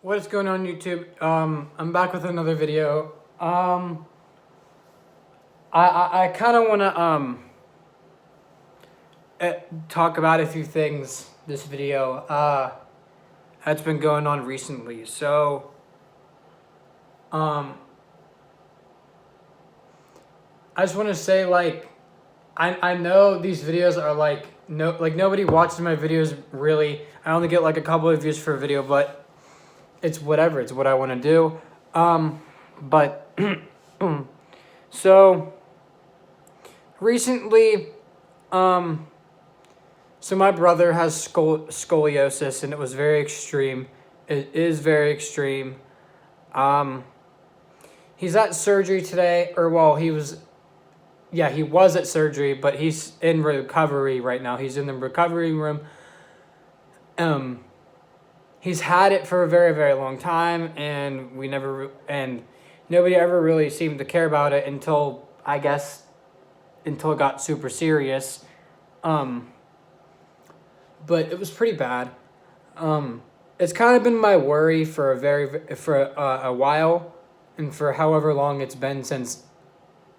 What is going on, YouTube? I'm back with another video. I kind of want to talk about a few things this video that's been going on recently. So um I just want to say, like, I know these videos are nobody watches my videos really. I only get like a couple of views for a video, but it's whatever. It's what I want to do. But so recently, so my brother has scoliosis, and it was very extreme. It is very extreme. Um, he's at surgery today, or well, he was at surgery, but he's in recovery right now. He's in the recovery room. Um, he's had it for a very, very long time, and and nobody ever really seemed to care about it until, I guess, until it got super serious. But it was pretty bad. It's kind of been my worry for a while, and for however long it's been since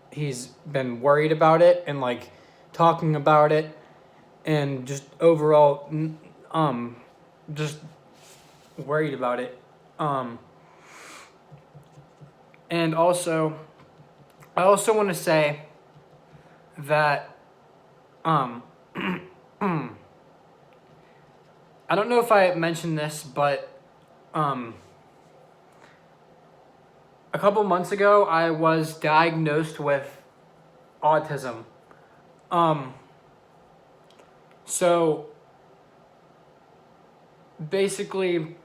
he's been worried about it and like talking about it, and just overall, just worried about it. And also, I also want to say that I don't know if I mentioned this, but a couple months ago I was diagnosed with autism. So basically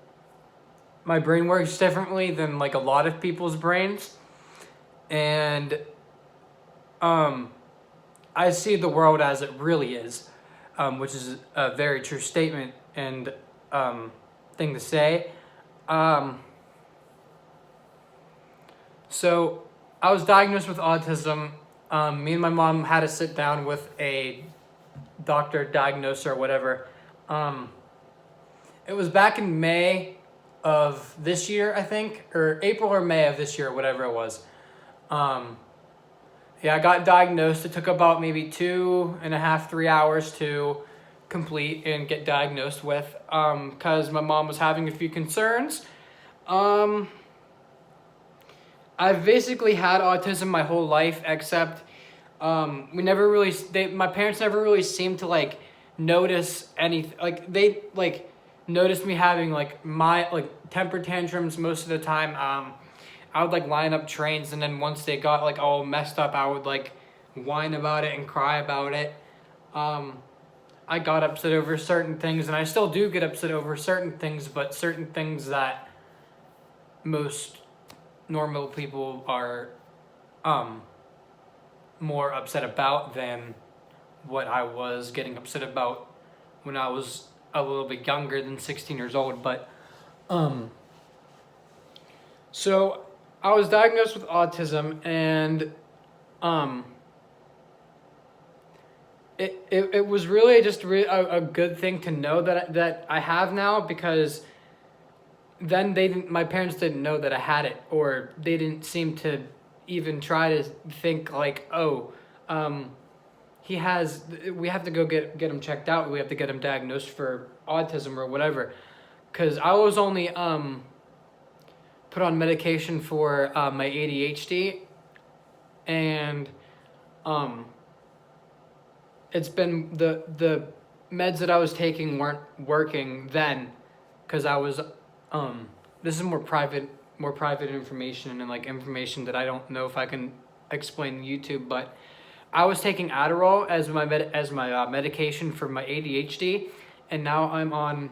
my brain works differently than like a lot of people's brains, and I see the world as it really is, which is a very true statement and thing to say. So I was diagnosed with autism. Me and my mom had to sit down with a doctor, diagnoser, or whatever. It was back in May of this year, I think, or April or May of this year, whatever it was. Yeah, I got diagnosed. It took about maybe 2.5, 3 hours to complete and get diagnosed with, because my mom was having a few concerns. I've basically had autism my whole life, except my parents never really seemed to like notice anything. Like they like noticed me having like my like temper tantrums most of the time. I would like line up trains, and then once they got like all messed up, I would like whine about it and cry about it. I got upset over certain things, and I still do get upset over certain things, but certain things that most normal people are more upset about than what I was getting upset about when I was a little bit younger than 16 years old. But so I was diagnosed with autism, and it was really just a good thing to know that I have now, because then my parents didn't know that I had it, or they didn't seem to even try to think like, oh, we have to go get him checked out. We have to get him diagnosed for autism or whatever. Because I was only put on medication for my ADHD, and it's been the meds that I was taking weren't working then, because I was this is more private information, and like information that I don't know if I can explain on YouTube. But I was taking Adderall as my medication for my ADHD, and now I'm on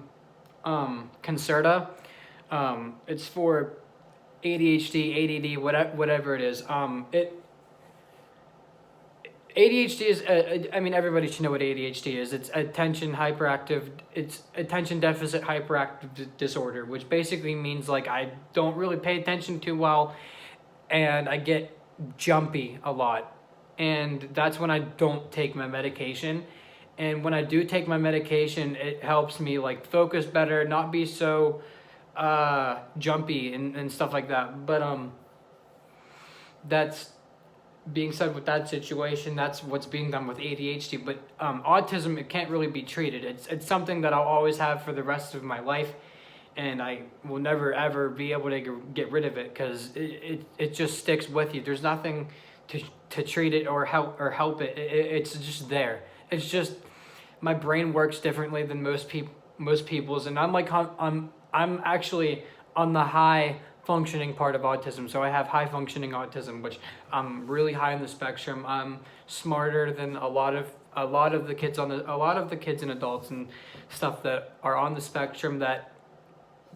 Concerta. It's for ADHD, ADD, whatever it is. ADHD is, I mean, everybody should know what ADHD is. It's attention deficit hyperactive disorder, which basically means like I don't really pay attention too well, and I get jumpy a lot. And that's when I don't take my medication. And when I do take my medication, it helps me like focus better, not be so jumpy and stuff like that. But that's being said with that situation. That's what's being done with ADHD. But autism, it can't really be treated. It's something that I'll always have for the rest of my life, and I will never ever be able to get rid of it because it just sticks with you. There's nothing to treat it or help it. It's just there. It's just my brain works differently than most people's, and I'm actually on the high functioning part of autism. So I have high functioning autism, which I'm really high on the spectrum. I'm smarter than a lot of the kids a lot of the kids and adults and stuff that are on the spectrum that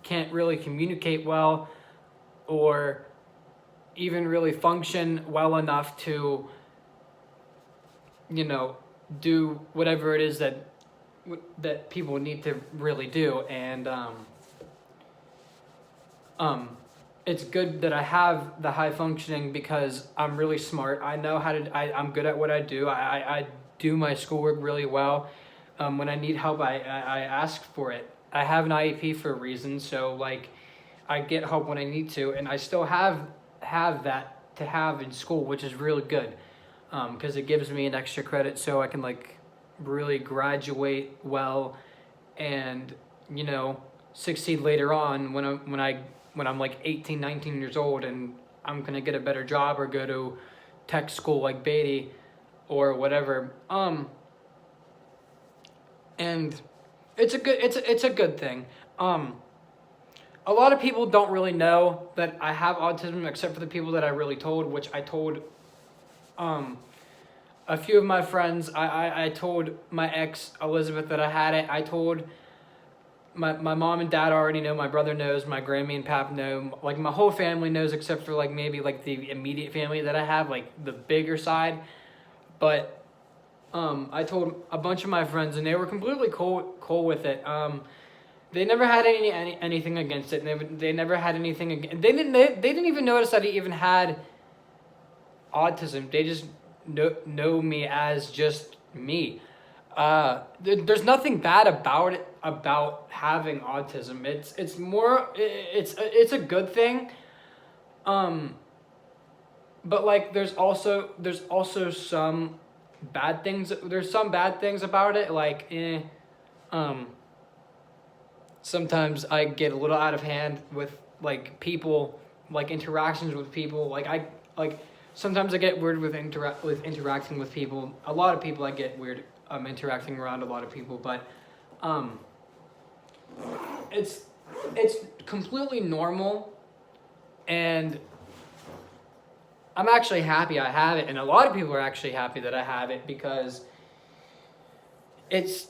can't really communicate well or even really function well enough to, do whatever it is that people need to really do. And it's good that I have the high functioning because I'm really smart. I know I'm good at what I do. I do my schoolwork really well. When I need help, I ask for it. I have an IEP for a reason, so like I get help when I need to, and I still have that to have in school, which is really good because it gives me an extra credit so I can like really graduate well and succeed later on when I'm like 18, 19 years old and I'm going to get a better job or go to tech school like Beatty or whatever. And it's a good thing. A lot of people don't really know that I have autism except for the people that I really told, which I told a few of my friends. I told my ex Elizabeth that I had it. I told my mom and dad already know, my brother knows, my Grammy and Pap know, like my whole family knows except for like maybe like the immediate family that I have, like the bigger side. But I told a bunch of my friends and they were completely cool with it. They never had anything against it. And they never had anything they didn't even notice that I even had autism. They just know me as just me. There's nothing bad about having autism. It's a good thing. But like there's also some bad things. There's some bad things about it. Like sometimes I get a little out of hand with like people, like interactions with people. Sometimes I get weird with interacting with people. A lot of people I get weird interacting around a lot of people, but it's completely normal, and I'm actually happy I have it, and a lot of people are actually happy that I have it because it's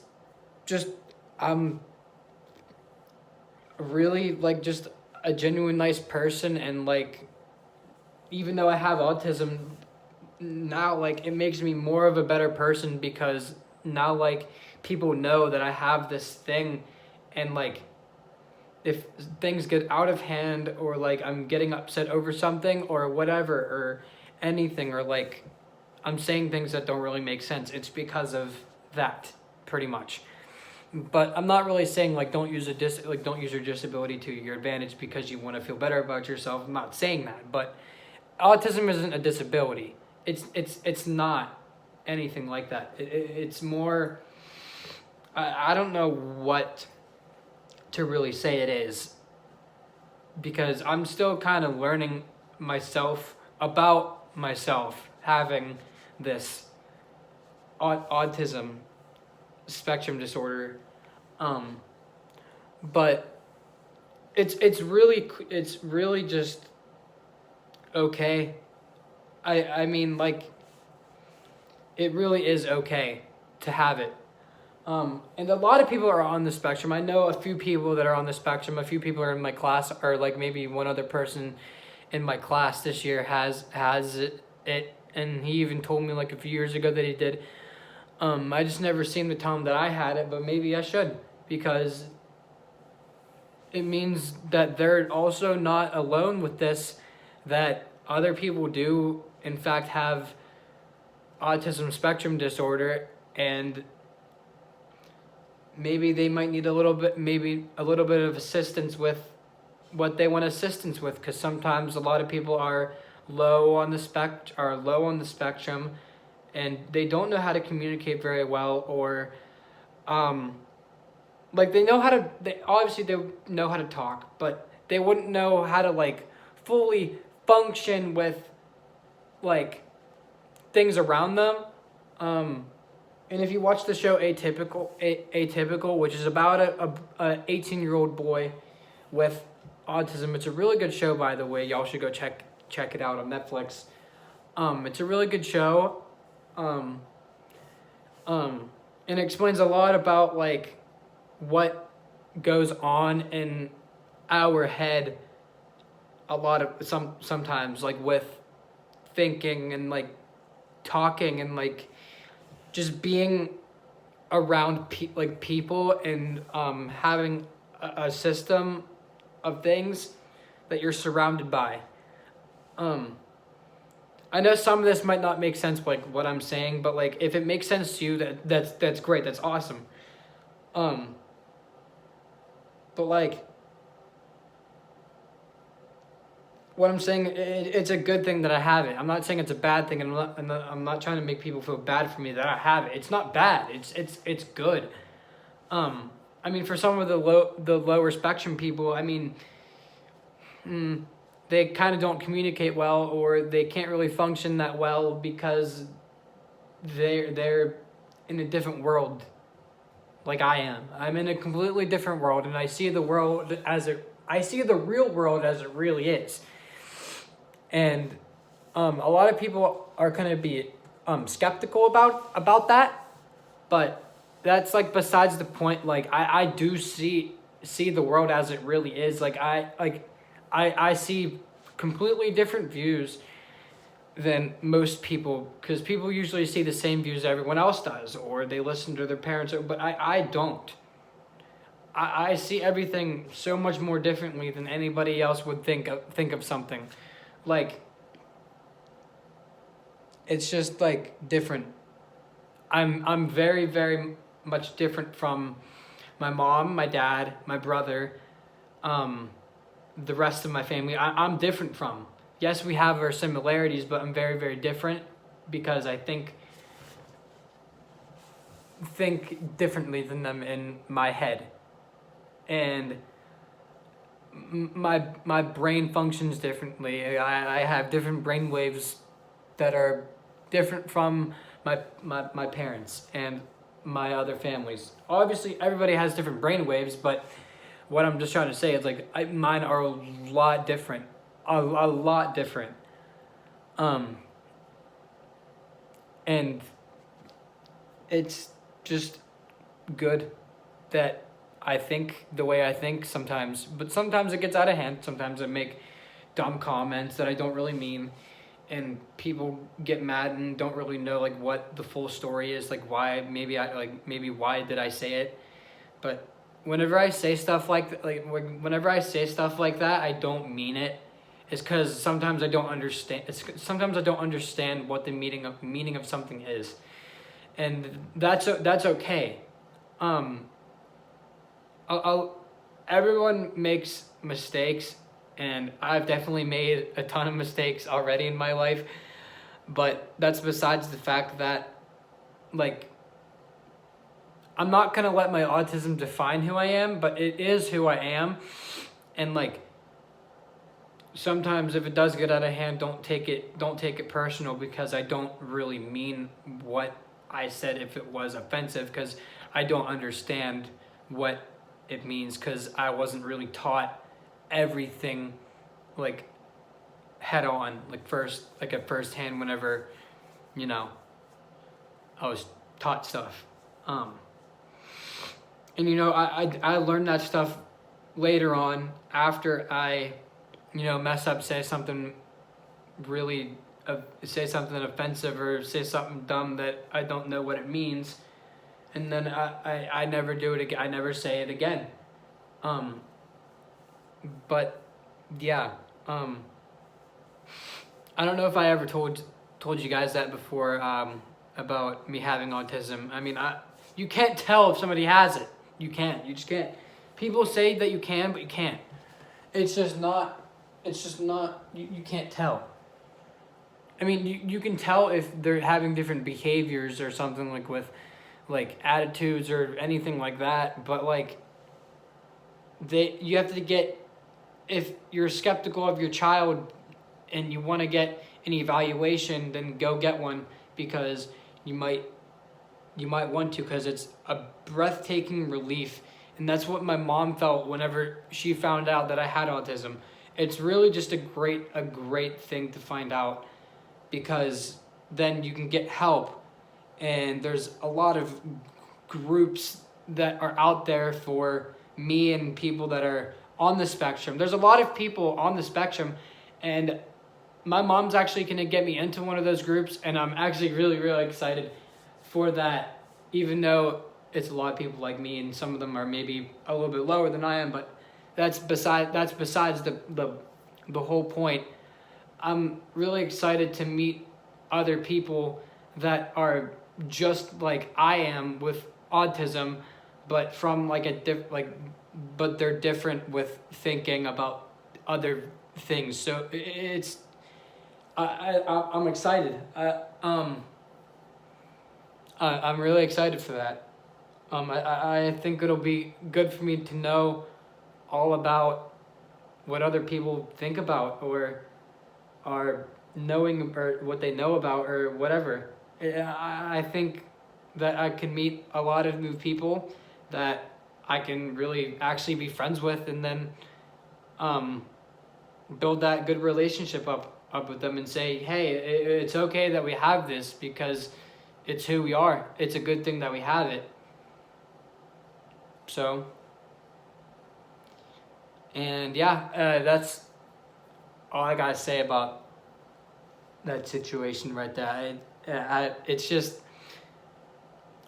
just I'm really like just a genuine nice person, and like even though I have autism now, like it makes me more of a better person because now like people know that I have this thing, and like if things get out of hand or like I'm getting upset over something or whatever or anything, or like I'm saying things that don't really make sense, it's because of that pretty much. But I'm not really saying like don't use your disability to your advantage because you want to feel better about yourself. I'm not saying that, but autism isn't a disability. It's not anything like that. It's more. I don't know what to really say it is because I'm still kind of learning about myself having this autism spectrum disorder, but it's really just okay. I mean like it really is okay to have it. And a lot of people are on the spectrum. I know a few people that are on the spectrum. A few people are in my class, or like maybe one other person in my class this year has it, and he even told me like a few years ago that he did. I just never seemed to tell him that I had it, but maybe I should, because it means that they're also not alone with this, that other people do in fact have autism spectrum disorder, and maybe they might need a little bit of assistance with what they want assistance with, because sometimes a lot of people are low on the spectrum, and they don't know how to communicate very well, or um, like they know how to. They obviously they know how to talk, but they wouldn't know how to like fully function with like things around them. And if you watch the show Atypical, which is about a 18-year-old boy with autism, it's a really good show, by the way. Y'all should go check it out on Netflix. It's a really good show. Um, and it explains a lot about like what goes on in our head. A lot of sometimes like with thinking and like talking and like just being around people and having a system of things that you're surrounded by. I know some of this might not make sense, like what I'm saying, but like if it makes sense to you, that's great. That's awesome. But like what I'm saying, it's a good thing that I have it. I'm not saying it's a bad thing, and I'm not trying to make people feel bad for me that I have it. It's not bad. It's good. I mean, for some of the lower spectrum people, I mean, they kind of don't communicate well, or they can't really function that well because they're in a different world, like I am. I'm in a completely different world, and I see the real world as it really is. And a lot of people are going to be skeptical about that, but that's like besides the point. Like I do see the world as it really is. Like I see completely different views than most people, because people usually see the same views everyone else does, or they listen to their parents, but I don't. I see everything so much more differently than anybody else would think of something. Like, it's just like different. I'm very, very much different from my mom, my dad, my brother, the rest of my family. I'm different from. Yes, we have our similarities, but I'm very, very different because I think differently than them in my head. And my brain functions differently. I have different brain waves that are different from my parents and my other families. Obviously, everybody has different brain waves, but what I'm just trying to say is like mine are a lot different, a lot different. And it's just good that I think the way I think sometimes, but sometimes it gets out of hand. Sometimes I make dumb comments that I don't really mean, and people get mad and don't really know like what the full story is, like why why did I say it. But whenever I say stuff whenever I say stuff like that, I don't mean it. It's because sometimes I don't understand. Sometimes I don't understand what the meaning of something is, and that's okay. Everyone makes mistakes, and I've definitely made a ton of mistakes already in my life, but that's besides the fact that, like, I'm not gonna let my autism define who I am, but it is who I am, and like, sometimes if it does get out of hand, don't take it personal, because I don't really mean what I said if it was offensive, because I don't understand what it means, because I wasn't really taught everything like head on, like at first hand whenever, I was taught stuff. And I learned that stuff later on after I mess up, say something really say something offensive or say something dumb that I don't know what it means, and then I never do it again. I never say it again. But yeah, I don't know if I ever told you guys that before, about me having autism. I mean, you can't tell if somebody has it. You can't. You just can't. People say that you can, but you can't. it's just not, you can't tell. I mean, you can tell if they're having different behaviors or something, like with like attitudes or anything like that, but like you have to get, if you're skeptical of your child and you want to get an evaluation, then go get one, because you might want to, because it's a breathtaking relief. And that's what my mom felt whenever she found out that I had autism. It's really just a great thing to find out, because then you can get help. And there's a lot of groups that are out there for me and people that are on the spectrum. There's a lot of people on the spectrum, and my mom's actually going to get me into one of those groups, and I'm actually really excited for that, even though it's a lot of people like me, and some of them are maybe a little bit lower than I am, but that's besides the whole point. I'm really excited to meet other people that are just like I am with autism, but from like but they're different with thinking about other things. So it's I'm excited. I'm really excited for that. I think it'll be good for me to know all about what other people think about, or are knowing, or what they know about, or whatever. I think that I can meet a lot of new people that I can really actually be friends with, and then build that good relationship up with them, and say, hey, it's okay that we have this, because it's who we are. It's a good thing that we have it. So, and yeah, that's all I gotta say about that situation right there. It's just,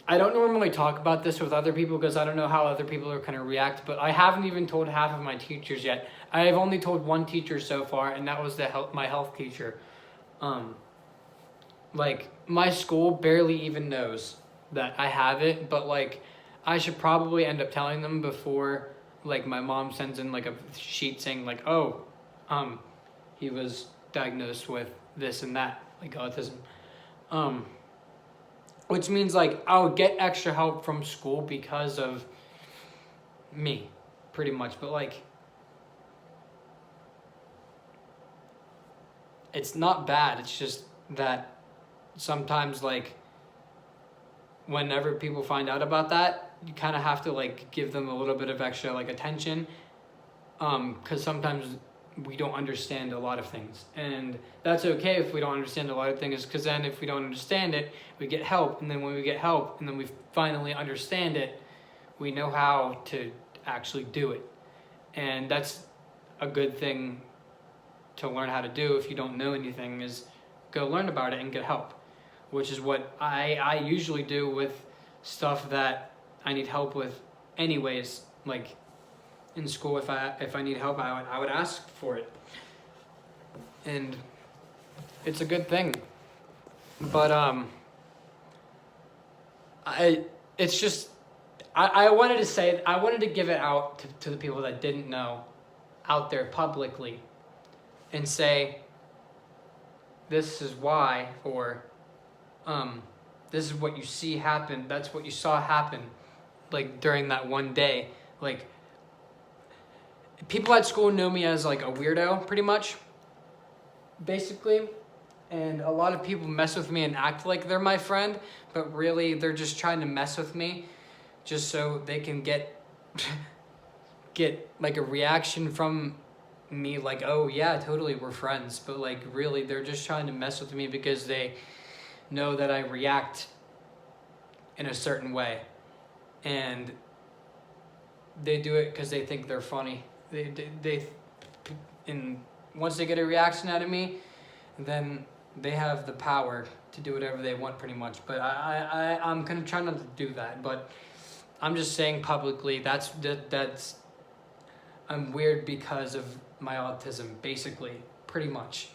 I don't normally talk about this with other people, because I don't know how other people are going to react, but I haven't even told half of my teachers yet. I have only told one teacher so far, and that was my health teacher. Like, my school barely even knows that I have it, but like, I should probably end up telling them before, like, my mom sends in like a sheet saying like, oh, he was diagnosed with this and that, like autism. Which means like I'll get extra help from school because of me, pretty much. But like, it's not bad. It's just that sometimes, like, whenever people find out about that, you kind of have to like give them a little bit of extra like attention, because sometimes we don't understand a lot of things, and that's okay if we don't understand a lot of things, because then if we don't understand it, we get help, and then when we get help and then we finally understand it, we know how to actually do it. And that's a good thing to learn how to do. If you don't know anything, is go learn about it and get help, which is what I usually do with stuff that I need help with anyways. Like, in school, if I need help, I would ask for it, and it's a good thing. But it's just, I wanted to give it out to the people that didn't know, out there publicly, and say, this is why, or this is what you see happen. That's what you saw happen, like during that one day. Like, people at school know me as like a weirdo, pretty much, basically. And a lot of people mess with me and act like they're my friend, but really they're just trying to mess with me just so they can get like a reaction from me, like, oh yeah, totally, we're friends. But like, really, they're just trying to mess with me because they know that I react in a certain way, and they do it because they think they're funny. And once they get a reaction out of me, then they have the power to do whatever they want, pretty much. But I'm gonna try not to do that. But I'm just saying publicly, that's I'm weird because of my autism, basically, pretty much.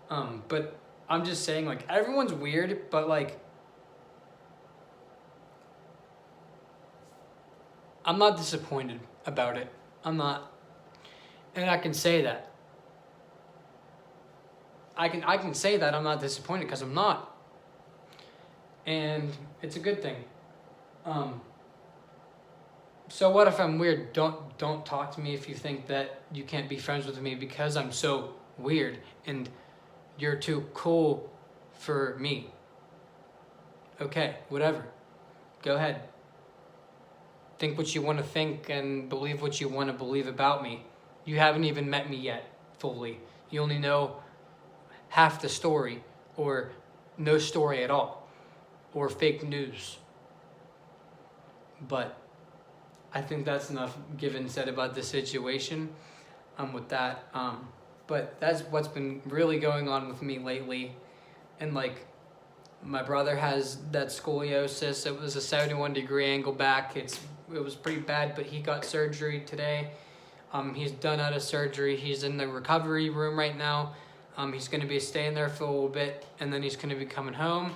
But I'm just saying, like, everyone's weird, but like, I'm not disappointed about it. I'm not. And I can say that. I can say that I'm not disappointed, because I'm not. And it's a good thing. So what if I'm weird? Don't talk to me if you think that you can't be friends with me because I'm so weird and you're too cool for me. Okay, whatever. Go ahead. Think what you want to think and believe what you want to believe about me. You haven't even met me yet fully. You only know half the story, or no story at all, or fake news. But I think that's enough given said about the situation with that. But that's what's been really going on with me lately. And like, my brother has that scoliosis. It was a 71-degree angle back. It was pretty bad, but he got surgery today. He's done out of surgery. He's in the recovery room right now. He's going to be staying there for a little bit, and then he's going to be coming home.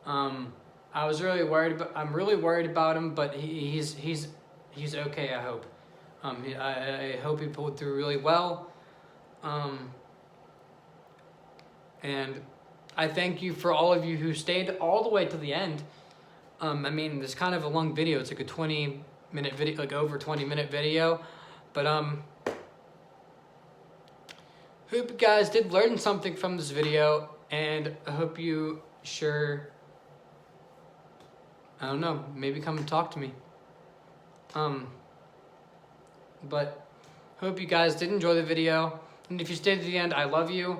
I was really worried. I'm really worried about him, but he's okay. I hope. I hope he pulled through really well. And I thank you for all of you who stayed all the way to the end. I mean, it's kind of a long video. It's like a 20-minute video, like over 20-minute video. But hope you guys did learn something from this video, and I hope you I don't know, maybe come and talk to me. But hope you guys did enjoy the video, and if you stayed to the end, I love you.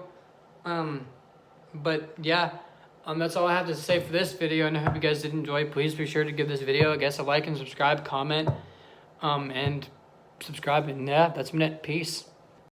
But yeah, that's all I have to say for this video, and I hope you guys did enjoy. Please be sure to give this video, I guess, a like and subscribe, comment, and subscribe, and yeah, that's been it. Peace.